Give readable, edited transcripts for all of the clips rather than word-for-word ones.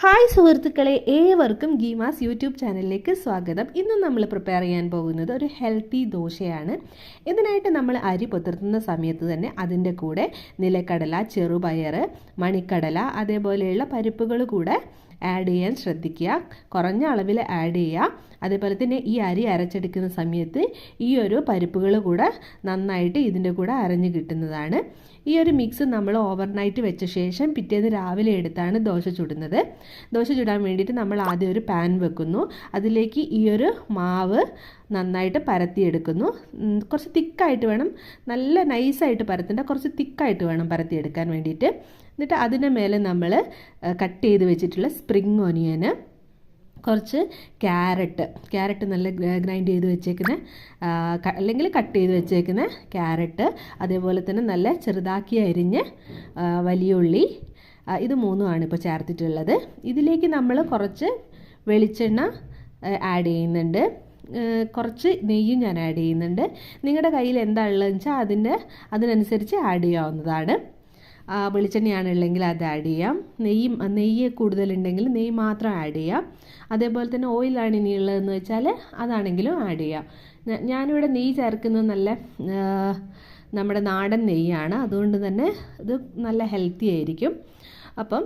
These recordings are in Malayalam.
ഹായ് സുഹൃത്തുക്കളെ, ഏവർക്കും ഗീമാസ് യൂട്യൂബ് ചാനലിലേക്ക് സ്വാഗതം. ഇന്ന് നമ്മൾ പ്രിപ്പയർ ചെയ്യാൻ പോകുന്നത് ഒരു ഹെൽത്തി ദോശയാണ്. ഇതിനായിട്ട് നമ്മൾ അരി പൊതിർത്തുന്ന സമയത്ത് തന്നെ അതിൻ്റെ കൂടെ നിലക്കടല, ചെറുപയർ, മണിക്കടല അതേപോലെയുള്ള പരിപ്പുകൾ കൂടെ ആഡ് ചെയ്യാൻ ശ്രദ്ധിക്കുക. കുറഞ്ഞ അളവിൽ ആഡ് ചെയ്യുക. അതേപോലെ തന്നെ ഈ അരി അരച്ചെടുക്കുന്ന സമയത്ത് ഈ ഒരു പരിപ്പുകൾ കൂടെ നന്നായിട്ട് ഇതിൻ്റെ കൂടെ അരഞ്ഞ് കിട്ടുന്നതാണ്. ഈ ഒരു മിക്സ് നമ്മൾ ഓവർനൈറ്റ് വെച്ച ശേഷം പിറ്റേന്ന് രാവിലെ എടുത്താണ് ദോശ ചുടുന്നത്. ദോശ ചുടാൻ വേണ്ടിയിട്ട് നമ്മൾ ആദ്യം ഒരു പാൻ വെക്കുന്നു. അതിലേക്ക് ഈ ഒരു മാവ് നന്നായിട്ട് പരത്തിയെടുക്കുന്നു. കുറച്ച് തിക്കായിട്ട് വേണം, നല്ല നൈസായിട്ട് പരത്തേണ്ട, കുറച്ച് തിക്കായിട്ട് വേണം പരത്തിയെടുക്കാൻ വേണ്ടിയിട്ട്. എന്നിട്ട് അതിൻ്റെ മേലെ നമ്മൾ കട്ട് ചെയ്ത് വെച്ചിട്ടുള്ള സ്പ്രിംഗ് ഒനിയന്, കുറച്ച് ക്യാരറ്റ് നല്ല ഗ്രൈൻഡ് ചെയ്ത് വെച്ചേക്കുന്ന അല്ലെങ്കിൽ കട്ട് ചെയ്ത് വെച്ചേക്കുന്ന ക്യാരറ്റ്, അതേപോലെ തന്നെ നല്ല ചെറുതാക്കി അരിഞ്ഞ് വലിയ ഉള്ളി, ഇത് മൂന്നുമാണ് ഇപ്പോൾ ചേർത്തിട്ടുള്ളത്. ഇതിലേക്ക് നമ്മൾ കുറച്ച് വെളിച്ചെണ്ണ ആഡ് ചെയ്യുന്നുണ്ട്, കുറച്ച് നെയ്യും ഞാൻ ആഡ് ചെയ്യുന്നുണ്ട്. നിങ്ങളുടെ കയ്യിൽ എന്താ ഉള്ളതെന്ന് വെച്ചാൽ അതിനനുസരിച്ച് ആഡ് ചെയ്യാവുന്നതാണ്. വെളിച്ചെണ്ണയാണുള്ളെങ്കിൽ അത് ആഡ് ചെയ്യാം. നെയ്യ് കൂടുതലുണ്ടെങ്കിൽ നെയ്യ് മാത്രം ആഡ് ചെയ്യാം. അതേപോലെ തന്നെ ഓയിലാണ് ഇനിയുള്ളതെന്ന് വെച്ചാൽ അതാണെങ്കിലും ആഡ് ചെയ്യാം. ഞാനിവിടെ നെയ്യ് ചേർക്കുന്നത് നല്ല നമ്മുടെ നാടൻ നെയ്യാണ്, അതുകൊണ്ട് തന്നെ ഇത് നല്ല ഹെൽത്തി ആയിരിക്കും. അപ്പം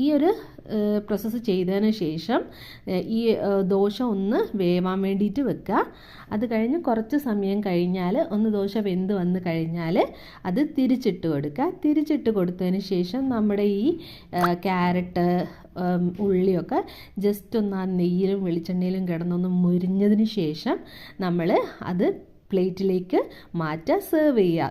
ഈ ഒരു പ്രോസസ്സ് ചെയ്തതിന് ശേഷം ഈ ദോശ ഒന്ന് വേവാൻ വേണ്ടിയിട്ട് വെക്കുക. അത് കഴിഞ്ഞ് കുറച്ച് സമയം കഴിഞ്ഞാൽ ദോശ വെന്ത് വന്ന് കഴിഞ്ഞാൽ അത് തിരിച്ചിട്ട് കൊടുക്കുക. തിരിച്ചിട്ട് കൊടുത്തതിന് ശേഷം നമ്മുടെ ഈ ക്യാരറ്റ്, ഉള്ളിയൊക്കെ ജസ്റ്റ് ഒന്ന് ആ നെയ്യിലും വെളിച്ചെണ്ണയിലും കിടന്നൊന്ന് മുരിഞ്ഞതിന് ശേഷം നമ്മൾ അത് പ്ലേറ്റിലേക്ക് മാറ്റുക, സെർവ് ചെയ്യുക.